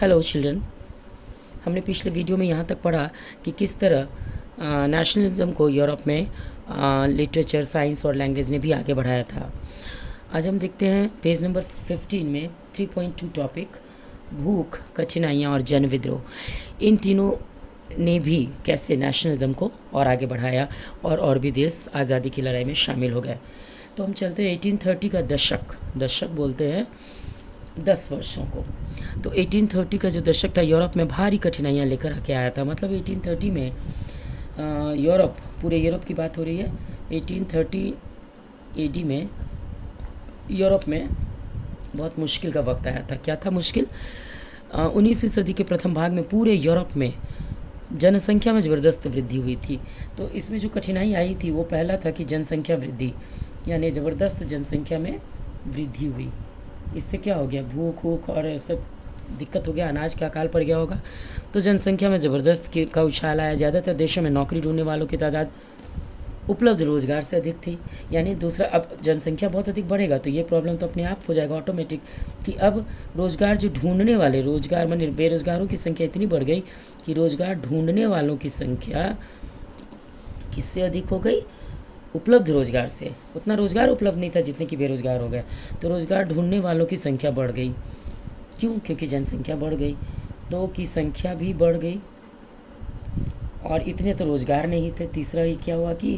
Hello children, हमने पिछले video में यहाँ तक पढ़ा कि किस तरह नेशनलिज्म को यूरोप में लिटरेचर, साइंस और लैंग्वेज ने भी आगे बढ़ाया था। आज हम देखते हैं पेज नंबर 15 में 3.2 टॉपिक भूख, कठिनाइयाँ और जन विद्रोह। इन तीनों ने भी कैसे नेशनलिज्म को और आगे बढ़ाया और भी देश आज़ादी की लड़ाई में शामिल हो गए। तो हम चलते हैं 1830 का दशक बोलते हैं 10 वर्षों को। तो 1830 का जो दशक था यूरोप में भारी कठिनाइयाँ लेकर आके आया था। मतलब 1830 में पूरे यूरोप की बात हो रही है। 1830 AD में यूरोप में बहुत मुश्किल का वक्त आया था। क्या था मुश्किल? 19वीं सदी के प्रथम भाग में पूरे यूरोप में जनसंख्या में ज़बरदस्त वृद्धि हुई थी। तो इसमें जो कठिनाई आई थी वो पहला था कि जनसंख्या वृद्धि, यानी ज़बरदस्त जनसंख्या में वृद्धि हुई। इससे क्या हो गया? भूख और सब दिक्कत हो गया, अनाज का अकाल पड़ गया होगा। तो जनसंख्या में ज़बरदस्त का उछाल आया। ज़्यादातर देशों में नौकरी ढूंढने वालों की तादाद उपलब्ध रोज़गार से अधिक थी। यानी दूसरा, अब जनसंख्या बहुत अधिक बढ़ेगा तो ये प्रॉब्लम तो अपने आप हो जाएगा ऑटोमेटिक कि अब रोज़गार जो ढूंढने वाले, रोज़गार माने बेरोज़गारों की संख्या इतनी बढ़ गई कि रोज़गार ढूंढने वालों की संख्या किससे अधिक हो गई? उपलब्ध रोज़गार से। उतना रोज़गार उपलब्ध नहीं था जितने की बेरोज़गार हो गए। तो रोज़गार ढूंढने वालों की संख्या बढ़ गई। क्यों? क्योंकि जनसंख्या बढ़ गई, तो की संख्या भी बढ़ गई और इतने तो रोज़गार नहीं थे। तीसरा ही क्या हुआ कि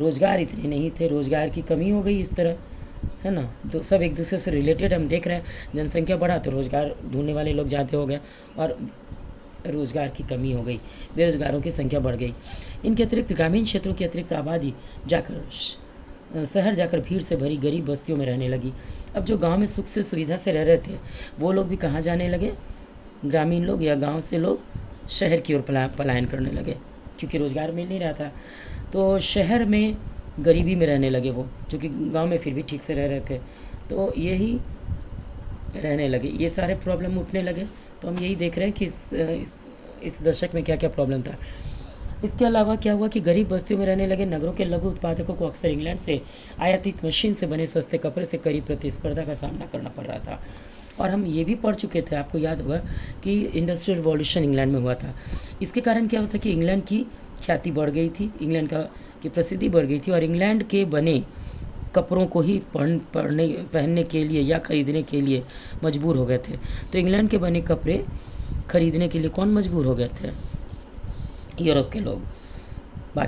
रोज़गार इतने नहीं थे, रोज़गार की कमी हो गई इस तरह, है ना। तो सब एक दूसरे से रिलेटेड हम देख रहे हैं। जनसंख्या बढ़ा तो रोज़गार ढूंढने वाले लोग ज़्यादा हो गए और रोज़गार की कमी हो गई, बेरोज़गारों की संख्या बढ़ गई। इनके अतिरिक्त ग्रामीण क्षेत्रों की अतिरिक्त आबादी शहर जाकर भीड़ से भरी गरीब बस्तियों में रहने लगी। अब जो गांव में सुख से सुविधा से रह रहे थे वो लोग भी कहाँ जाने लगे? ग्रामीण लोग या गांव से लोग शहर की ओर पलायन करने लगे, क्योंकि रोज़गार मिल नहीं रहा था। तो शहर में गरीबी में रहने लगे वो, जो कि गाँव में फिर भी ठीक से रह रहे थे। तो यही रहने लगे, ये सारे प्रॉब्लम उठने लगे। तो हम यही देख रहे हैं कि इस दशक में क्या क्या प्रॉब्लम था। इसके अलावा क्या हुआ कि गरीब बस्तियों में रहने लगे नगरों के लघु उत्पादकों को अक्सर इंग्लैंड से आयातित मशीन से बने सस्ते कपड़े से कड़ी प्रतिस्पर्धा का सामना करना पड़ रहा था। और हम ये भी पढ़ चुके थे, आपको याद होगा कि इंडस्ट्रियल रिवॉल्यूशन इंग्लैंड में हुआ था। इसके कारण क्या होता कि इंग्लैंड की ख्याति बढ़ गई थी, इंग्लैंड की प्रसिद्धि बढ़ गई थी और इंग्लैंड के बने कपड़ों को ही पहनने के लिए या ख़रीदने के लिए मजबूर हो गए थे। तो इंग्लैंड के बने कपड़े खरीदने के लिए कौन मजबूर हो गए थे? यूरोप के लोग।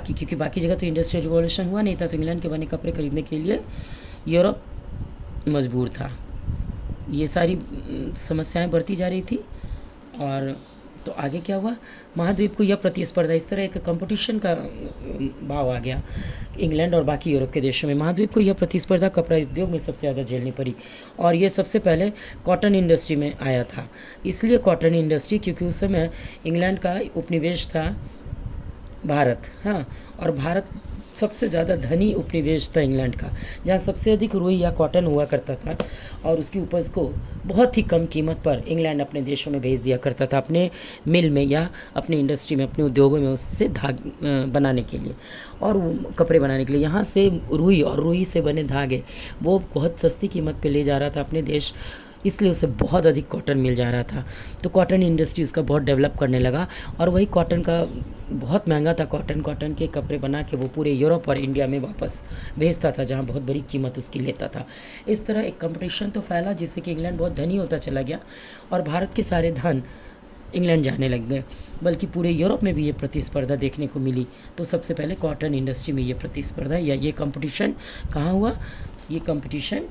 क्योंकि बाकी जगह तो इंडस्ट्रियल रिवॉल्यूशन हुआ नहीं था, तो इंग्लैंड के बने कपड़े खरीदने के लिए यूरोप मजबूर था। ये सारी समस्याएं बढ़ती जा रही थी। और तो आगे क्या हुआ? महाद्वीप को यह प्रतिस्पर्धा, इस तरह एक कंपटीशन का भाव आ गया इंग्लैंड और बाकी यूरोप के देशों में। महाद्वीप को यह प्रतिस्पर्धा कपड़ा उद्योग में सबसे ज़्यादा झेलनी पड़ी और ये सबसे पहले कॉटन इंडस्ट्री में आया था। इसलिए कॉटन इंडस्ट्री, क्योंकि उस समय इंग्लैंड का उपनिवेश था भारत, हाँ, और भारत सबसे ज़्यादा धनी उपनिवेश था इंग्लैंड का, जहाँ सबसे अधिक रुई या कॉटन हुआ करता था और उसकी उपज को बहुत ही कम कीमत पर इंग्लैंड अपने देशों में भेज दिया करता था, अपने मिल में या अपने इंडस्ट्री में, अपने उद्योगों में उससे बनाने के लिए और कपड़े बनाने के लिए। यहाँ से रुई और रुई से बने धागे वो बहुत सस्ती कीमत पर ले जा रहा था अपने देश, इसलिए उसे बहुत अधिक कॉटन मिल जा रहा था। तो कॉटन इंडस्ट्री उसका बहुत डेवलप करने लगा और वही कॉटन का बहुत महंगा था। कॉटन के कपड़े बना के वो पूरे यूरोप और इंडिया में वापस भेजता था, जहाँ बहुत बड़ी कीमत उसकी लेता था। इस तरह एक कंपटीशन तो फैला जिससे कि इंग्लैंड बहुत धनी होता चला गया और भारत के सारे धन इंग्लैंड जाने लग गए। बल्कि पूरे यूरोप में भी ये प्रतिस्पर्धा देखने को मिली। तो सबसे पहले कॉटन इंडस्ट्री में ये प्रतिस्पर्धा या ये कंपटीशन कहाँ हुआ? ये कंपटीशन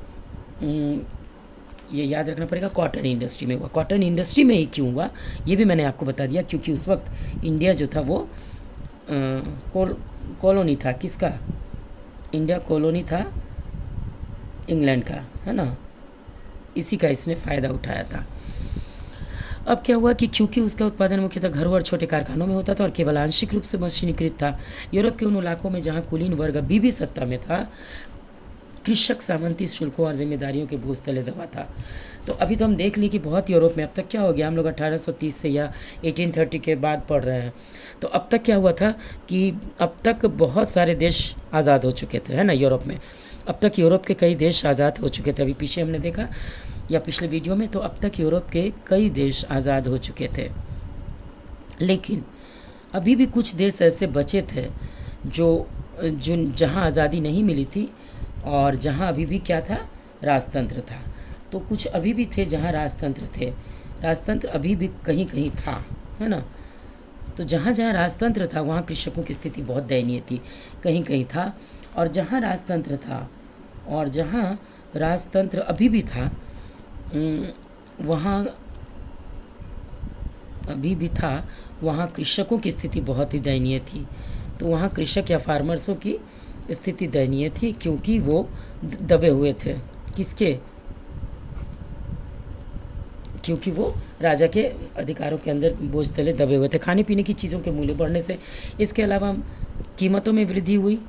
ये याद रखना पड़ेगा, कॉटन इंडस्ट्री में हुआ। कॉटन इंडस्ट्री में ही क्यों हुआ ये भी मैंने आपको बता दिया, क्योंकि उस वक्त इंडिया जो था वो कॉलोनी था। किसका? इंडिया कॉलोनी था इंग्लैंड का, है ना। इसी का इसने फ़ायदा उठाया था। अब क्या हुआ कि क्योंकि उसका उत्पादन मुख्यतः घरों और छोटे कारखानों में होता था और केवल आंशिक रूप से मशीनीकृत था, यूरोप के उन इलाकों में जहाँ कुलीन वर्ग अभी भी सत्ता में था, कृषक सामंती शुल्कों और जिम्मेदारियों के बोझ तले दबा था। तो अभी तो हम देख ली कि बहुत यूरोप में अब तक क्या हो गया, हम लोग 1830 से या 1830 के बाद पढ़ रहे हैं। तो अब तक क्या हुआ था कि अब तक बहुत सारे देश आज़ाद हो चुके थे, है ना, यूरोप में। अब तक यूरोप के कई देश आज़ाद हो चुके थे। अभी पीछे हमने देखा या पिछले वीडियो में, तो अब तक यूरोप के कई देश आज़ाद हो चुके थे, लेकिन अभी भी कुछ देश ऐसे बचे थे जो जहाँ आज़ादी नहीं मिली थी और जहाँ अभी भी क्या था, राजतंत्र था। तो कुछ अभी भी थे जहाँ राजतंत्र थे, राजतंत्र अभी भी कहीं कहीं था, है ना। तो जहाँ जहाँ राजतंत्र था वहाँ कृषकों की स्थिति बहुत दयनीय थी, कहीं कहीं था। और जहाँ राजतंत्र था और जहाँ राजतंत्र अभी भी था, वहाँ अभी भी था, वहाँ कृषकों की स्थिति बहुत ही दयनीय थी। तो वहाँ कृषक या फार्मर्सों की स्थिति दयनीय थी, क्योंकि वो दबे हुए थे। किसके? क्योंकि वो राजा के अधिकारों के अंदर बोझ तले दबे हुए थे। खाने पीने की चीज़ों के मूल्य बढ़ने से, इसके अलावा कीमतों में वृद्धि हुई।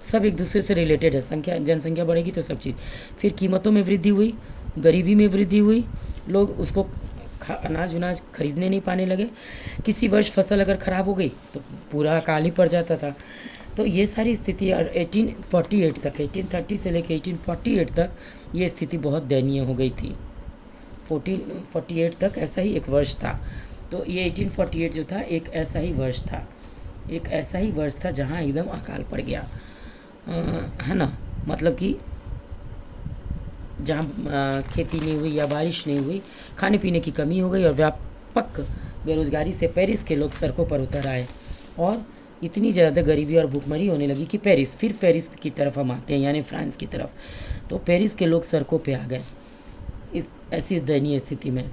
सब एक दूसरे से रिलेटेड है, जनसंख्या बढ़ेगी तो सब चीज़। फिर कीमतों में वृद्धि हुई, गरीबी में वृद्धि हुई, लोग उसको अनाज उनाज खरीदने नहीं पाने लगे। किसी वर्ष फसल अगर ख़राब हो गई तो पूरा अकाल ही पड़ जाता था। तो ये सारी स्थिति 1848 तक, 1830 से लेकर 1848 तक ये स्थिति बहुत दयनीय हो गई थी। 1448 तक ऐसा ही एक वर्ष था। तो ये 1848 जो था एक ऐसा ही वर्ष था, एक ऐसा ही वर्ष था जहाँ एकदम अकाल पड़ गया, है ना। मतलब कि जहाँ खेती नहीं हुई या बारिश नहीं हुई, खाने पीने की कमी हो गई और व्यापक बेरोजगारी से पेरिस के लोग सड़कों पर उतर आए और इतनी ज़्यादा गरीबी और भूखमरी होने लगी कि पेरिस की तरफ हम आते हैं, यानी फ्रांस की तरफ। तो पेरिस के लोग सड़कों पे आ गए इस ऐसी दयनीय स्थिति में।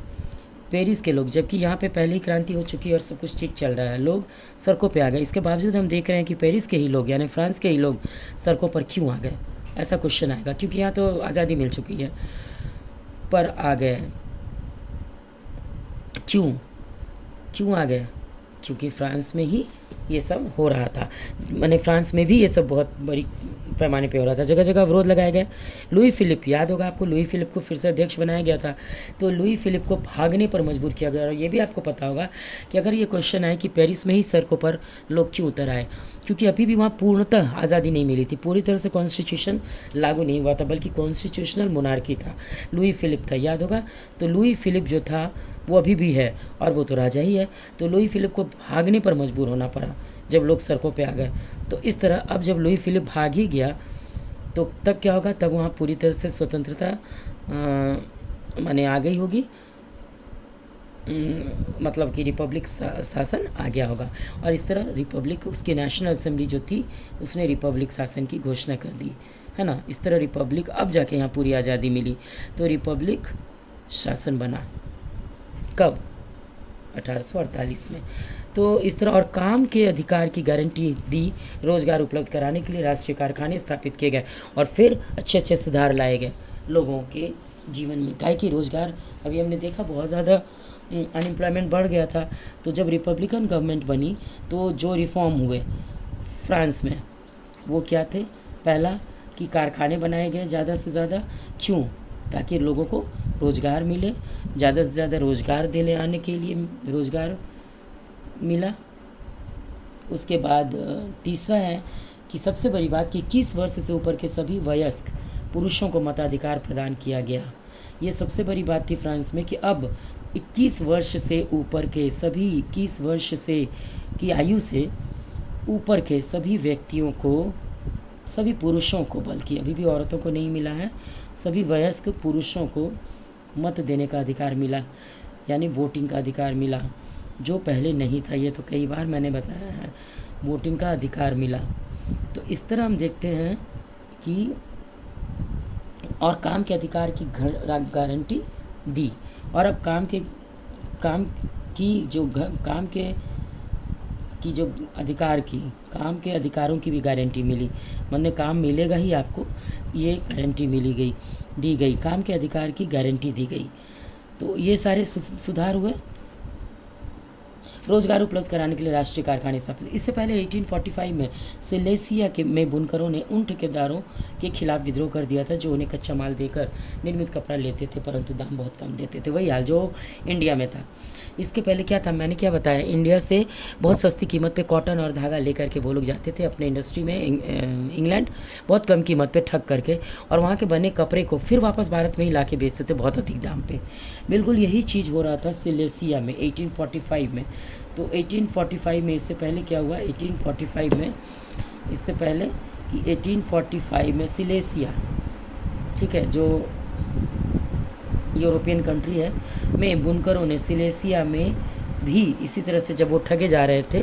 पेरिस के लोग, जबकि यहाँ पे पहले ही क्रांति हो चुकी है और सब कुछ ठीक चल रहा है, लोग सड़कों पे आ गए। इसके बावजूद हम देख रहे हैं कि पेरिस के ही लोग, यानी फ्रांस के ही लोग सड़कों पर क्यों आ गए, ऐसा क्वेश्चन आएगा। क्योंकि यहाँ तो आज़ादी मिल चुकी है, पर आ गए क्यों आ गए? क्योंकि फ्रांस में ही ये सब हो रहा था, मैंने फ्रांस में भी ये सब बहुत बड़ी पैमाने पे हो रहा था। जगह जगह विरोध लगाए गए। लुई फिलिप, याद होगा आपको, लुई फिलिप को फिर से अध्यक्ष बनाया गया था। तो लुई फिलिप को भागने पर मजबूर किया गया। और ये भी आपको पता होगा कि अगर ये क्वेश्चन आए कि पेरिस में ही सड़कों पर लोग क्यों उतर आए, क्योंकि अभी भी वहाँ पूर्णतः आज़ादी नहीं मिली थी, पूरी तरह से कॉन्स्टिट्यूशन लागू नहीं हुआ था, बल्कि कॉन्स्टिट्यूशनल मोनार्की था। लुई फिलिप था, याद होगा। तो लुई फिलिप जो था वो अभी भी है और वो तो राजा ही है। तो लुई फिलिप को भागने पर मजबूर होना पड़ा जब लोग सड़कों पे आ गए। तो इस तरह अब जब लुई फिलिप भाग ही गया तो तब क्या होगा, तब वहाँ पूरी तरह से स्वतंत्रता माने आ गई होगी, मतलब कि रिपब्लिक शासन आ गया होगा। और इस तरह रिपब्लिक, उसकी नेशनल असेंबली जो थी उसने रिपब्लिक शासन की घोषणा कर दी, है ना। इस तरह रिपब्लिक, अब जाके यहाँ पूरी आज़ादी मिली तो रिपब्लिक शासन बना। कब? 1848 में। तो इस तरह, और काम के अधिकार की गारंटी दी, रोज़गार उपलब्ध कराने के लिए राष्ट्रीय कारखाने स्थापित किए गए और फिर अच्छे अच्छे सुधार लाए गए लोगों के जीवन में। काहे कि रोज़गार, अभी हमने देखा बहुत ज़्यादा अनएम्प्लॉयमेंट बढ़ गया था। तो जब रिपब्लिकन गवर्नमेंट बनी तो जो रिफॉर्म हुए फ्रांस में वो क्या थे? पहला कि कारखाने बनाए गए ज़्यादा से ज़्यादा। क्यों? ताकि लोगों को रोज़गार मिले, ज़्यादा से ज़्यादा रोज़गार देने आने के लिए रोज़गार मिला। उसके बाद तीसरा है कि सबसे बड़ी बात कि 21 वर्ष से ऊपर के सभी वयस्क पुरुषों को मताधिकार प्रदान किया गया। ये सबसे बड़ी बात थी फ्रांस में कि अब 21 वर्ष से ऊपर के सभी, 21 वर्ष से की आयु से ऊपर के सभी व्यक्तियों को, सभी पुरुषों को, बल्कि अभी भी औरतों को नहीं मिला है, सभी वयस्क पुरुषों को मत देने का अधिकार मिला, यानी वोटिंग का अधिकार मिला, जो पहले नहीं था। ये तो कई बार मैंने बताया है, वोटिंग का अधिकार मिला। तो इस तरह हम देखते हैं कि, और काम के अधिकार की गारंटी दी। और अब काम के अधिकारों की भी गारंटी मिली। मतलब काम मिलेगा ही आपको, ये गारंटी दी गई, काम के अधिकार की गारंटी दी गई। तो ये सारे सुधार हुए। रोजगार उपलब्ध कराने के लिए राष्ट्रीय कारखाने स्थापित। इससे पहले 1845 में सिलेसिया में बुनकरों ने उन ठेकेदारों के खिलाफ विद्रोह कर दिया था जो उन्हें कच्चा माल देकर निर्मित कपड़ा लेते थे, परंतु दाम बहुत कम देते थे। वही हाल जो इंडिया में था। इसके पहले क्या था, मैंने क्या बताया, इंडिया से बहुत सस्ती कीमत पे कॉटन और धागा लेकर के वो लोग जाते थे अपने इंडस्ट्री में इंग्लैंड, बहुत कम कीमत पे ठग करके, और वहाँ के बने कपड़े को फिर वापस भारत में ही ला के बेचते थे बहुत अधिक दाम पे। बिल्कुल यही चीज़ हो रहा था सिलेसिया में 1845 में। तो 1845 में, इससे पहले क्या हुआ 1845 में, इससे पहले कि 1845 में सिलेसिया, ठीक है, जो यूरोपियन कंट्री है, में बुनकरों ने सिलेसिया में भी इसी तरह से जब वो ठगे जा रहे थे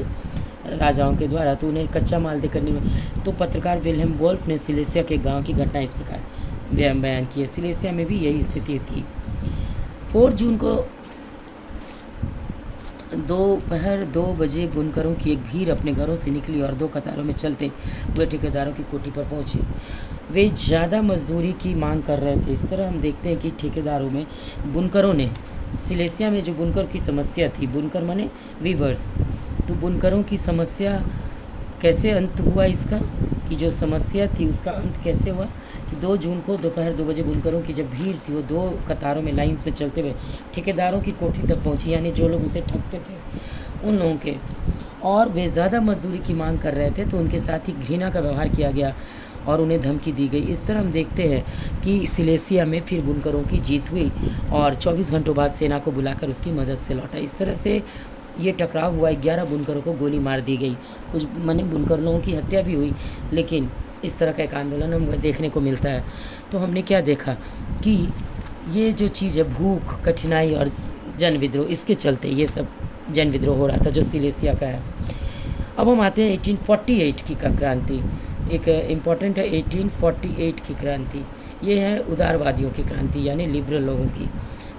राजाओं के द्वारा, तो उन्हें कच्चा माल देकर नहीं, तो पत्रकार विल्हेम वोल्फ ने सिलेसिया के गांव की घटना इस प्रकार बयान की है। सिलेसिया में भी यही स्थिति थी। 4 जून को दोपहर 2 बजे बुनकरों की एक भीड़ अपने घरों से निकली और 2 कतारों में चलते हुए ठेकेदारों की कोठी पर पहुंचे। वे ज़्यादा मजदूरी की मांग कर रहे थे। इस तरह हम देखते हैं कि ठेकेदारों में बुनकरों ने, सिलेसिया में जो बुनकर की समस्या थी, बुनकर माने वीवर्स, तो बुनकरों की समस्या कैसे अंत हुआ इसका, कि जो समस्या थी उसका अंत कैसे हुआ कि 2 जून को दोपहर 2 बजे बुनकरों की जब भीड़ थी वो 2 कतारों में लाइंस में चलते हुए ठेकेदारों की कोठी तक पहुंची, यानी जो लोग उसे ठगते थे उन लोगों के, और वे ज़्यादा मजदूरी की मांग कर रहे थे, तो उनके साथ ही घृणा का व्यवहार किया गया और उन्हें धमकी दी गई। इस तरह हम देखते हैं कि सिलेसिया में फिर बुनकरों की जीत हुई और 24 घंटों बाद सेना को बुलाकर उसकी मदद से लौटा। इस तरह से ये टकराव हुआ, 11 बुनकरों को गोली मार दी गई, कुछ माने बुनकर लोगों की हत्या भी हुई, लेकिन इस तरह का एक आंदोलन हमें देखने को मिलता है। तो हमने क्या देखा कि ये जो चीज़ है, भूख, कठिनाई और जन विद्रोह, इसके चलते ये सब जन विद्रोह हो रहा था जो सिलेसिया का है। अब हम आते हैं 1848 की क्रांति, एक इम्पॉर्टेंट है 1848 की क्रांति। ये है उदारवादियों की क्रांति, यानी लिबरल लोगों की।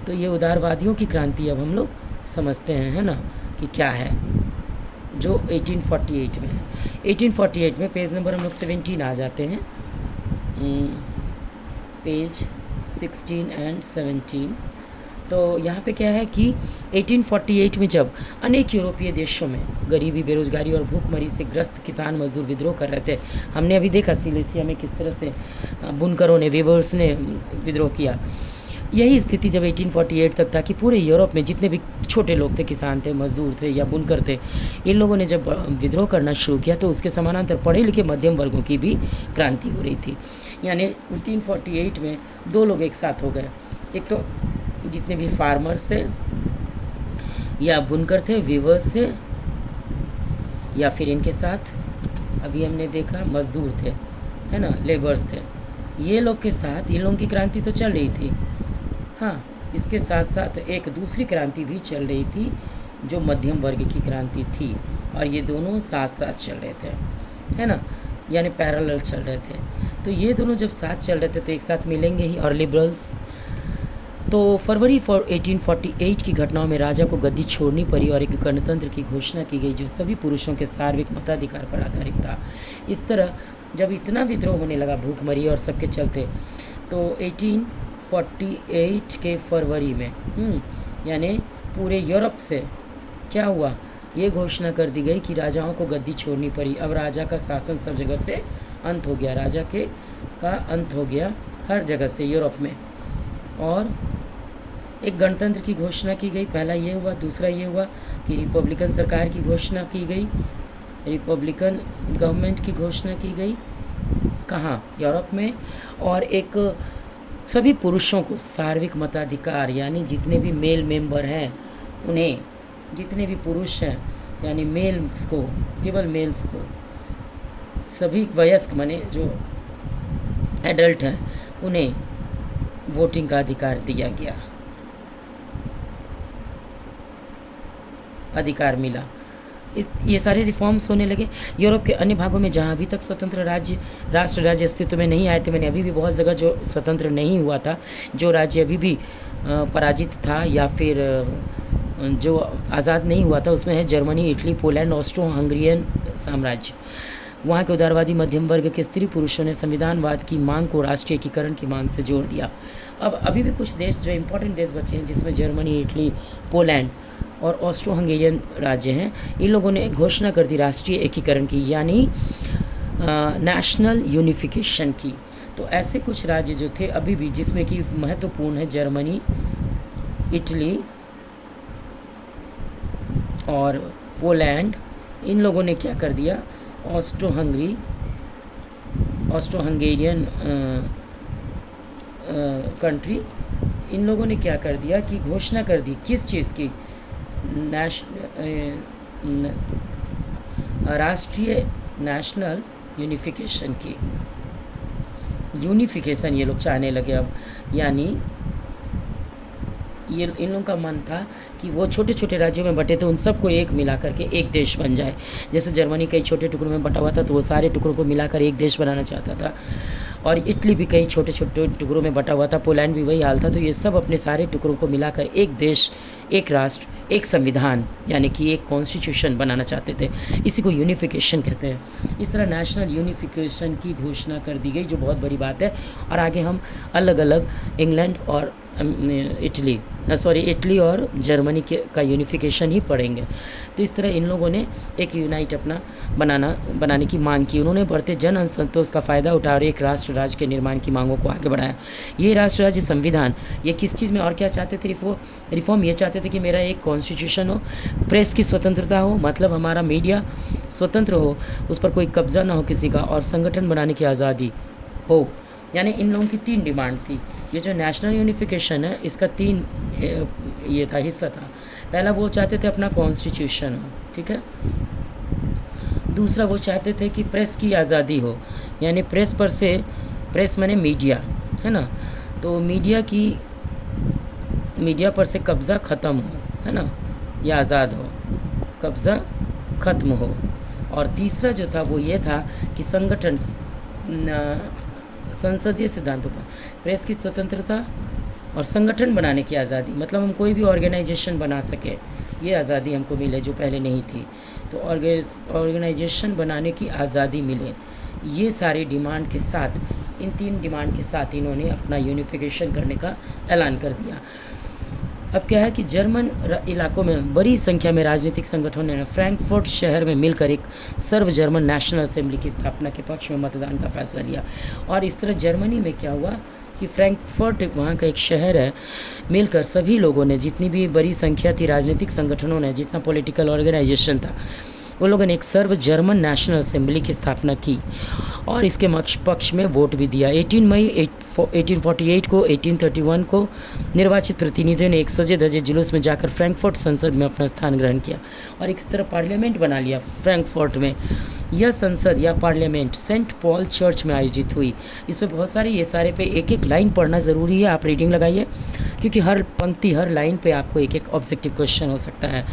तो ये उदारवादियों की क्रांति अब हम लोग समझते हैं, है ना, कि क्या है, जो 1848 में है। 1848 में पेज नंबर हम लोग 17 आ जाते हैं, पेज 16 एंड 17। तो यहाँ पे क्या है कि 1848 में जब अनेक यूरोपीय देशों में गरीबी, बेरोजगारी और भूखमरी से ग्रस्त किसान मजदूर विद्रोह कर रहे थे, हमने अभी देखा सिलेसिया में किस तरह से बुनकरों ने, वीवर्स ने विद्रोह किया। यही स्थिति जब 1848 तक था कि पूरे यूरोप में जितने भी छोटे लोग थे, किसान थे, मजदूर थे या बुनकर थे, इन लोगों ने जब विद्रोह करना शुरू किया तो उसके समानांतर पढ़े लिखे मध्यम वर्गों की भी क्रांति हो रही थी। यानी 1848 में 2 लोग एक साथ हो गए, एक तो जितने भी फार्मर्स थे या बुनकर थे, वीवर्स थे, या फिर इनके साथ अभी हमने देखा मजदूर थे, है ना, लेबर्स थे, ये लोग के साथ इन लोगों की क्रांति तो चल रही थी। हाँ, इसके साथ साथ एक दूसरी क्रांति भी चल रही थी जो मध्यम वर्ग की क्रांति थी, और ये दोनों साथ साथ चल रहे थे, है ना, यानी पैरेलल चल रहे थे। तो ये दोनों जब साथ चल रहे थे तो एक साथ मिलेंगे ही। और लिबरल्स, तो फरवरी 1848 की घटनाओं में राजा को गद्दी छोड़नी पड़ी और एक गणतंत्र की घोषणा की गई जो सभी पुरुषों के सार्वत्रिक मताधिकार पर आधारित था। इस तरह जब इतना विद्रोह होने लगा भूखमरी और सबके चलते, तो 1848 के फरवरी में यानी पूरे यूरोप से क्या हुआ, ये घोषणा कर दी गई कि राजाओं को गद्दी छोड़नी पड़ी। अब राजा का शासन सब जगह से अंत हो गया, राजा का अंत हो गया हर जगह से यूरोप में, और एक गणतंत्र की घोषणा की गई। पहला ये हुआ। दूसरा ये हुआ कि रिपब्लिकन सरकार की घोषणा की गई, रिपब्लिकन गवर्नमेंट की घोषणा की गई, कहाँ, यूरोप में। और एक सभी पुरुषों को सार्वत्रिक मताधिकार, यानी जितने भी मेल मेंबर हैं उन्हें, जितने भी पुरुष हैं यानी मेल्स को, केवल मेल्स को, सभी वयस्क माने जो एडल्ट हैं उन्हें वोटिंग का अधिकार दिया गया, अधिकार मिला। ये सारे रिफॉर्म्स होने लगे। यूरोप के अन्य भागों में जहाँ अभी तक स्वतंत्र राष्ट्र राज्य अस्तित्व में नहीं आए थे, मैंने अभी भी बहुत जगह जो स्वतंत्र नहीं हुआ था, जो राज्य अभी भी पराजित था या फिर जो आज़ाद नहीं हुआ था, उसमें है Germany, Italy, Poland, Austro Hungarian साम्राज्य। वहाँ के उदारवादी मध्यम वर्ग के स्त्री पुरुषों ने संविधानवाद की मांग को राष्ट्रीय एकीकरण की मांग से जोड़ दिया। अब अभी भी कुछ देश जो इम्पोर्टेंट देश बचे हैं, जिसमें जर्मनी, इटली, पोलैंड और ऑस्ट्रो हंगेरियन राज्य हैं, इन लोगों ने घोषणा कर दी राष्ट्रीय एकीकरण की, यानी नेशनल यूनिफिकेशन की। तो ऐसे कुछ राज्य जो थे अभी भी, जिसमें कि महत्वपूर्ण है जर्मनी, इटली, और पोलैंड, इन लोगों ने क्या कर दिया, ऑस्ट्रो हंगेरियन कंट्री, इन लोगों ने क्या कर दिया कि घोषणा कर दी किस चीज़ की, राष्ट्रीय नेशनल यूनिफिकेशन की। यूनिफिकेशन ये लोग चाहने लगे अब, यानी ये इन लोगों का मन था कि वो छोटे छोटे राज्यों में बटे थे, उन सबको एक मिला करके एक देश बन जाए। जैसे जर्मनी कई छोटे टुकड़ों में बटा हुआ था, तो वो सारे टुकड़ों को मिलाकर एक देश बनाना चाहता था। और इटली भी कई छोटे छोटे टुकड़ों में बटा हुआ था, पोलैंड भी वही हाल था। तो ये सब अपने सारे टुकड़ों को मिलाकर एक देश, एक राष्ट्र, एक संविधान, यानी कि एक कॉन्स्टिट्यूशन बनाना चाहते थे। इसी को यूनिफिकेशन कहते हैं। इस तरह नेशनल यूनिफिकेशन की घोषणा कर दी गई, जो बहुत बड़ी बात है। और आगे हम अलग अलग इंग्लैंड और इटली और जर्मनी का यूनिफिकेशन ही पढ़ेंगे। तो इस तरह इन लोगों ने एक यूनाइट अपना बनाने की मांग की। उन्होंने बढ़ते जन असंतोष का फ़ायदा उठा और एक राष्ट्र राज्य के निर्माण की मांगों को आगे बढ़ाया। ये राष्ट्र राज्य संविधान, ये किस चीज़ में और क्या चाहते थे? रिफॉर्म ये चाहते थे कि मेरा एक कॉन्स्टिट्यूशन हो, प्रेस की स्वतंत्रता हो, मतलब हमारा मीडिया स्वतंत्र हो, उस पर कोई कब्जा ना हो किसी का, और संगठन बनाने की आज़ादी हो। यानी इन लोगों की 3 डिमांड थी। ये जो नेशनल यूनिफिकेशन है, इसका 3 ये था, हिस्सा था। पहला वो चाहते थे अपना कॉन्स्टिट्यूशन हो, ठीक है। दूसरा वो चाहते थे कि प्रेस की आज़ादी हो, यानी प्रेस माने मीडिया, है ना। तो मीडिया पर से कब्ज़ा ख़त्म हो, है ना, या आज़ाद हो, कब्ज़ा ख़त्म हो। और तीसरा जो था वो ये था कि संसदीय सिद्धांतों पर प्रेस की स्वतंत्रता और संगठन बनाने की आज़ादी, मतलब हम कोई भी ऑर्गेनाइजेशन बना सके, ये आज़ादी हमको मिले जो पहले नहीं थी। तो ऑर्गेनाइजेशन बनाने की आज़ादी मिले। ये सारी डिमांड के साथ, इन 3 डिमांड के साथ इन्होंने अपना यूनिफिकेशन करने का ऐलान कर दिया। अब क्या है कि जर्मन इलाकों में बड़ी संख्या में राजनीतिक संगठनों ने फ्रैंकफर्ट शहर में मिलकर एक सर्व जर्मन नेशनल असेंबली की स्थापना के पक्ष में मतदान का फैसला लिया। और इस तरह जर्मनी में क्या हुआ कि फ्रैंकफर्ट वहाँ का एक शहर है, मिलकर सभी लोगों ने, जितनी भी बड़ी संख्या थी राजनीतिक संगठनों ने, जितना पॉलिटिकल ऑर्गेनाइजेशन था, वो लोगों ने एक सर्व जर्मन नेशनल असेंबली की स्थापना की और इसके पक्ष में वोट भी दिया। 18 मई 1848 को 1831 को निर्वाचित प्रतिनिधियों ने एक सजे धजे जुलूस में जाकर फ्रैंकफर्ट संसद में अपना स्थान ग्रहण किया और इस तरह पार्लियामेंट बना लिया फ्रैंकफर्ट में। यह संसद या पार्लियामेंट सेंट पॉल चर्च में आयोजित हुई। इसमें बहुत सारी, ये सारे पे एक एक लाइन पढ़ना ज़रूरी है, आप रीडिंग लगाइए, क्योंकि हर पंक्ति, हर लाइन पे आपको एक एक ऑब्जेक्टिव क्वेश्चन हो सकता है।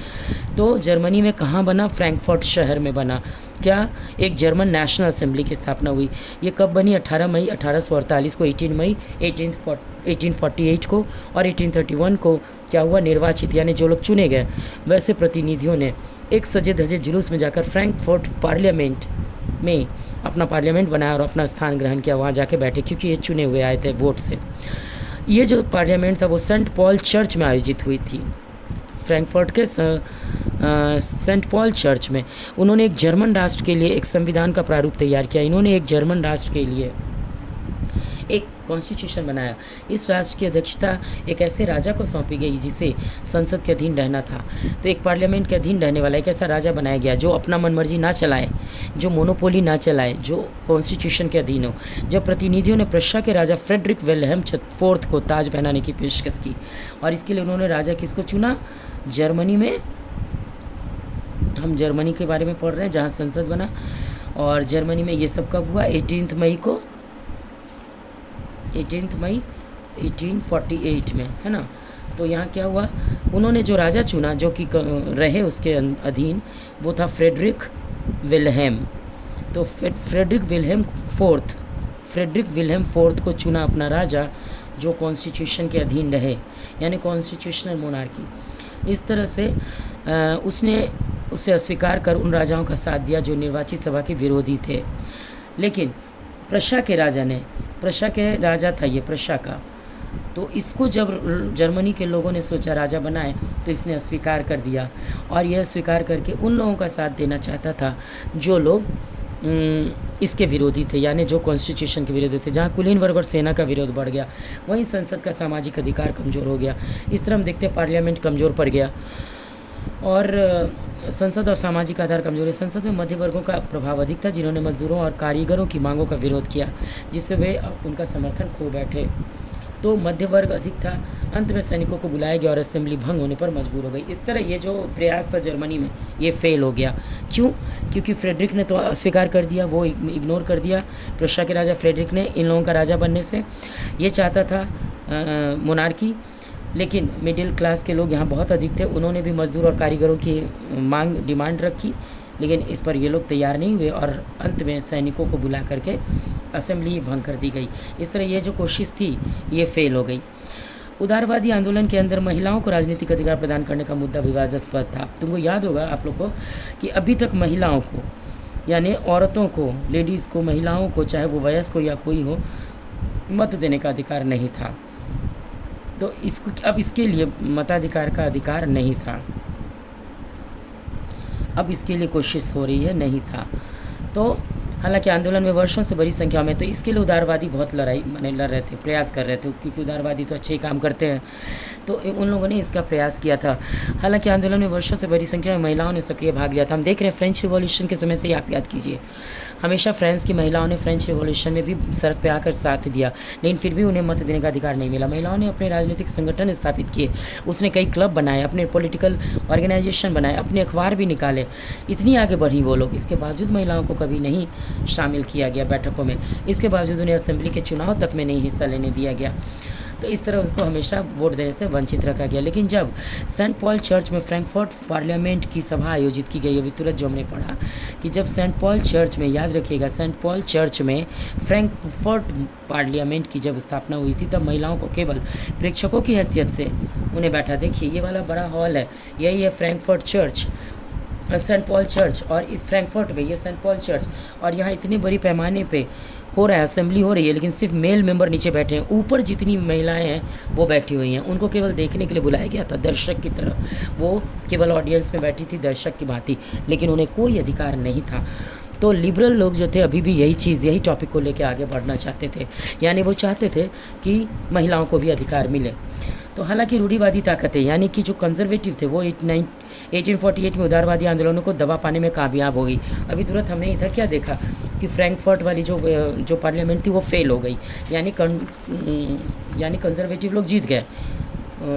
तो जर्मनी में कहाँ बना? फ्रैंकफर्ट शहर में बना। क्या? एक जर्मन नेशनल असेंबली की स्थापना हुई। ये कब बनी? 18 मई 1848 को, 18 मई 1848 को, और 1831 को क्या हुआ? निर्वाचित, यानी जो लोग चुने गए वैसे प्रतिनिधियों ने एक सजे धजे जुलूस में जाकर फ्रैंकफर्ट पार्लियामेंट में अपना पार्लियामेंट बनाया और अपना स्थान ग्रहण किया, वहाँ जाके बैठे, क्योंकि ये चुने हुए आए थे वोट से। ये जो पार्लियामेंट था वो सेंट पॉल चर्च में आयोजित हुई थी, फ्रैंकफर्ट के सेंट पॉल चर्च में। उन्होंने एक जर्मन राष्ट्र के लिए एक संविधान का प्रारूप तैयार किया। इन्होंने एक जर्मन राष्ट्र के लिए एक कॉन्स्टिट्यूशन बनाया। इस राष्ट्र की अध्यक्षता एक ऐसे राजा को सौंपी गई जिसे संसद के अधीन रहना था। तो एक पार्लियामेंट के अधीन रहने वाला एक ऐसा राजा बनाया गया जो अपना मनमर्जी ना चलाए, जो मोनोपोली ना चलाए, जो कॉन्स्टिट्यूशन के अधीन हो। जब प्रतिनिधियों ने प्रशा के राजा फ्रेडरिक विल्हेम IV को ताज पहनाने की पेशकश की, और इसके लिए उन्होंने राजा किसको चुना? जर्मनी में, हम जर्मनी के बारे में पढ़ रहे हैं जहाँ संसद बना, और जर्मनी में ये सब कब हुआ? 18 मई 1848 में, है ना। तो यहाँ क्या हुआ? उन्होंने जो राजा चुना, जो कि रहे उसके अधीन, वो था फ्रेडरिक विल्हेम। तो फ्रेडरिक विल्हेम फोर्थ को चुना अपना राजा, जो कॉन्स्टिट्यूशन के अधीन रहे, यानी कॉन्स्टिट्यूशनल मोनार्की। इस तरह से उसने उसे अस्वीकार कर उन राजाओं का साथ दिया जो निर्वाचित सभा के विरोधी थे। लेकिन प्रशा के राजा था ये, प्रशा का। तो इसको जब जर्मनी के लोगों ने सोचा राजा बनाए, तो इसने अस्वीकार कर दिया, और यह स्वीकार करके उन लोगों का साथ देना चाहता था जो लोग इसके विरोधी थे, यानी जो कॉन्स्टिट्यूशन के विरोधी थे। जहाँ कुलीन वर्ग और सेना का विरोध बढ़ गया, वहीं संसद का सामाजिक अधिकार कमज़ोर हो गया। इस तरह हम देखते हैं पार्लियामेंट कमज़ोर पड़ गया और संसद और सामाजिक आधार कमजोरी। संसद में मध्य वर्गों का प्रभाव अधिक था, जिन्होंने मजदूरों और कारीगरों की मांगों का विरोध किया, जिससे वे उनका समर्थन खो बैठे। तो मध्य वर्ग अधिक था। अंत में सैनिकों को बुलाया गया और असेंबली भंग होने पर मजबूर हो गई। इस तरह ये जो प्रयास था जर्मनी में, ये फेल हो गया। क्यों? क्योंकि फ्रेडरिक ने तो अस्वीकार कर दिया, वो इग्नोर कर दिया प्रुशिया के राजा फ्रेडरिक ने इन लोगों का राजा बनने से। ये चाहता था मोनार्की, लेकिन मिडिल क्लास के लोग यहाँ बहुत अधिक थे। उन्होंने भी मजदूर और कारीगरों की डिमांड रखी, लेकिन इस पर ये लोग तैयार नहीं हुए और अंत में सैनिकों को बुला करके असेंबली भंग कर दी गई। इस तरह ये जो कोशिश थी ये फेल हो गई। उदारवादी आंदोलन के अंदर महिलाओं को राजनीतिक अधिकार प्रदान करने का मुद्दा विवादास्पद था। तुमको याद होगा आप लोग को कि अभी तक महिलाओं को, यानी औरतों को, लेडीज़ को, महिलाओं को, चाहे वो वयस्क हो या कोई हो, मत देने का अधिकार नहीं था। तो अब इसके लिए मताधिकार का अधिकार नहीं था, अब इसके लिए कोशिश हो रही है, नहीं था। तो हालांकि आंदोलन में वर्षों से बड़ी संख्या में, तो इसके लिए उदारवादी बहुत लड़ रहे थे, प्रयास कर रहे थे, क्योंकि उदारवादी तो अच्छे ही काम करते हैं, तो उन लोगों ने इसका प्रयास किया था। हालांकि आंदोलन में वर्षों से बड़ी संख्या में महिलाओं ने सक्रिय भाग लिया था। हम देख रहे हैं फ्रेंच रिवॉल्यूशन के समय से ही, आप याद कीजिए, हमेशा फ्रांस की महिलाओं ने फ्रेंच रिवॉल्यूशन में भी सड़क पर आकर साथ दिया, लेकिन फिर भी उन्हें मत देने का अधिकार नहीं मिला। महिलाओं ने अपने राजनीतिक संगठन स्थापित किए, उसने कई क्लब बनाए, अपने पॉलिटिकल ऑर्गेनाइजेशन बनाए, अपने अखबार भी निकाले, इतनी आगे बढ़ी वो लोग। इसके बावजूद महिलाओं को कभी नहीं शामिल किया गया बैठकों में, इसके बावजूद उन्हें असेंबली के चुनाव तक में नहीं हिस्सा लेने दिया गया। तो इस तरह उसको हमेशा वोट देने से वंचित रखा गया। लेकिन जब सेंट पॉल चर्च में फ्रैंकफर्ट पार्लियामेंट की सभा आयोजित की गई, अभी तुरंत जो हमने पढ़ा कि जब सेंट पॉल चर्च में, याद रखिएगा, सेंट पॉल चर्च में फ्रैंकफर्ट पार्लियामेंट की जब स्थापना हुई थी, तब महिलाओं को केवल प्रेक्षकों की हैसियत से उन्हें बैठा। देखिए ये वाला बड़ा हॉल है, यही है Frankfurt church, Saint Paul church, और इस फ्रैंकफर्ट में ये सेंट पॉल चर्च, और यहाँ इतने बड़ी पैमाने पे हो रहा है, असेंबली हो रही है, लेकिन सिर्फ मेल मेंबर नीचे बैठे हैं, ऊपर जितनी महिलाएं हैं वो बैठी हुई हैं। उनको केवल देखने के लिए बुलाया गया था, दर्शक की तरह, वो केवल ऑडियंस में बैठी थी दर्शक की भांति, लेकिन उन्हें कोई अधिकार नहीं था। तो लिबरल लोग जो थे अभी भी यही चीज़, यही टॉपिक को लेकर आगे बढ़ना चाहते थे, यानी वो चाहते थे कि महिलाओं को भी अधिकार मिले। तो हालांकि रूढ़िवादी ताकतें, यानी कि जो कंजर्वेटिव थे, वो 1848 में उदारवादी आंदोलनों को दबा पाने में कामयाब हो गई। अभी तुरंत हमने इधर क्या देखा कि फ्रैंकफर्ट वाली जो पार्लियामेंट थी वो फेल हो गई, यानी कंजर्वेटिव लोग जीत गए,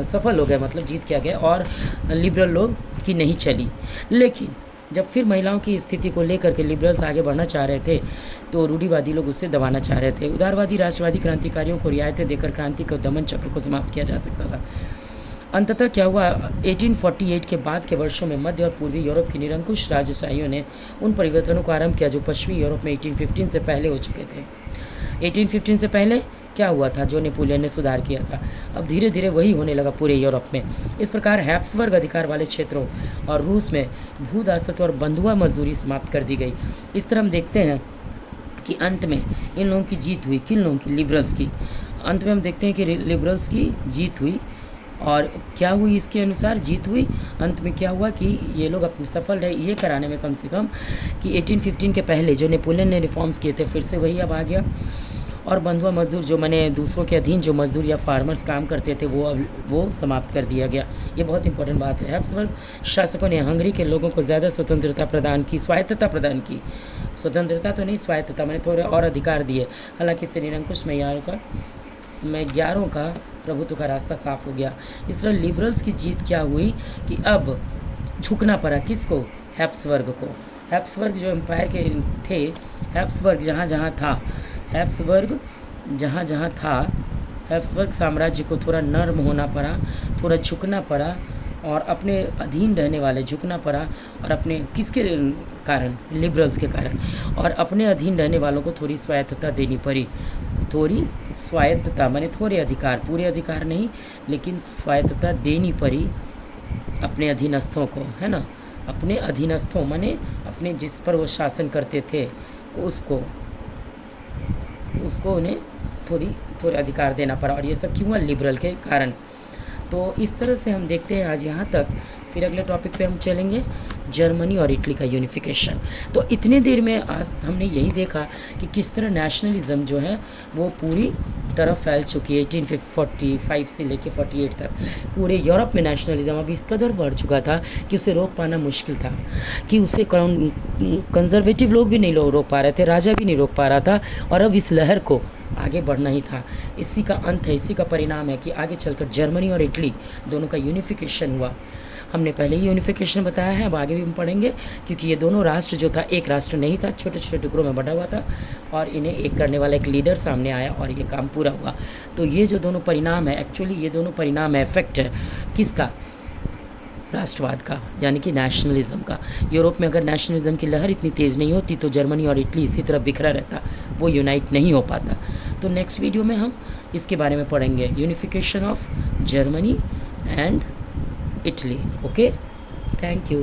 सफल हो गए, मतलब जीत के आ गए, और लिबरल लोग की नहीं चली। लेकिन जब फिर महिलाओं की स्थिति को लेकर के लिबरल्स आगे बढ़ना चाह रहे थे, तो रूढ़िवादी लोग उससे दबाना चाह रहे थे। उदारवादी राष्ट्रवादी क्रांतिकारियों को रियायतें देकर क्रांति को, दमन चक्र को समाप्त किया जा सकता था। अंततः क्या हुआ, 1848 के बाद के वर्षों में मध्य और पूर्वी यूरोप की निरंकुश राजशाहियों ने उन परिवर्तनों को आरंभ किया जो पश्चिमी यूरोप में 1815 से पहले हो चुके थे। 1815 से पहले क्या हुआ था, जो नेपोलियन ने सुधार किया था, अब धीरे धीरे वही होने लगा पूरे यूरोप में। इस प्रकार हैप्सबर्ग अधिकार वाले क्षेत्रों और रूस में भूदासत्व और बंधुआ मजदूरी समाप्त कर दी गई। इस तरह हम देखते हैं कि अंत में इन लोगों की जीत हुई, किन लोगों की, लिबरल्स की। अंत में हम देखते हैं कि लिबरल्स की जीत हुई, और क्या हुई, इसके अनुसार जीत हुई। अंत में क्या हुआ कि ये लोग अपने सफल रहे ये कराने में, कम से कम कि 1815 के पहले जो नेपोलियन ने रिफॉर्म्स किए थे, फिर से वही अब आ गया। और बंधुआ मजदूर, जो मैंने दूसरों के अधीन जो मजदूर या फार्मर्स काम करते थे, वो समाप्त कर दिया गया। ये बहुत इंपॉर्टेंट बात है। हैप्सबर्ग शासकों ने हंगरी के लोगों को ज़्यादा स्वतंत्रता प्रदान की, स्वायत्तता प्रदान की, स्वतंत्रता तो नहीं, स्वायत्तता, मैंने थोड़े और अधिकार दिए। हालांकि इससे निरंकुश मैग्यारों का प्रभुत्व का रास्ता साफ हो गया। इस तरह लिबरल्स की जीत क्या हुई कि अब झुकना पड़ा किसको, हैप्सबर्ग को। हैप्सबर्ग जो एम्पायर के थे, हैप्सबर्ग जहाँ जहाँ था, हैप्सबर्ग साम्राज्य को थोड़ा नर्म होना पड़ा, थोड़ा झुकना पड़ा, और अपने अधीन रहने वाले झुकना पड़ा, और अपने किसके कारण, लिबरल्स के कारण, और अपने अधीन रहने वालों को थोड़ी स्वायत्तता देनी पड़ी। थोड़ी स्वायत्तता माने थोड़े अधिकार, पूरे अधिकार नहीं, लेकिन स्वायत्तता देनी पड़ी अपने अधीनस्थों को, है ना, अपने अधीनस्थों माने अपने जिस पर वो शासन करते थे उसको उन्हें थोड़े अधिकार देना पड़ा, और ये सब क्यों हुआ, लिबरल के कारण। तो इस तरह से हम देखते हैं आज यहाँ तक, फिर अगले टॉपिक पे हम चलेंगे। जर्मनी और इटली का यूनिफिकेशन। तो इतने देर में आज हमने यही देखा कि किस तरह नेशनलिज्म जो है वो पूरी तरफ फैल चुकी है। 1845 से लेके 48 तक पूरे यूरोप में नेशनलिज्म अभी इस कदर बढ़ चुका था कि उसे रोक पाना मुश्किल था, कि उसे कंजर्वेटिव लोग भी नहीं रोक पा रहे थे, राजा भी नहीं रोक पा रहा था, और अब इस लहर को आगे बढ़ना ही था। इसी का अंत है, इसी का परिणाम है कि आगे चलकर जर्मनी और इटली दोनों का यूनिफिकेशन हुआ। हमने पहले ही यूनिफिकेशन बताया है, अब आगे भी हम पढ़ेंगे, क्योंकि ये दोनों राष्ट्र जो था एक राष्ट्र नहीं था, छोटे छोटे टुकड़ों में बटा हुआ था, और इन्हें एक करने वाला एक लीडर सामने आया और ये काम पूरा हुआ। तो ये जो दोनों परिणाम है, एक्चुअली ये दोनों परिणाम है, इफेक्ट है किसका? राष्ट्रवाद का, यानी कि नेशनलिज्म का। यूरोप में अगर नेशनलिज्म की लहर इतनी तेज़ नहीं होती तो जर्मनी और इटली इसी तरह बिखरा रहता, वो यूनाइट नहीं हो पाता। तो नेक्स्ट वीडियो में हम इसके बारे में पढ़ेंगे, unification of Germany and Italy. Okay, thank you.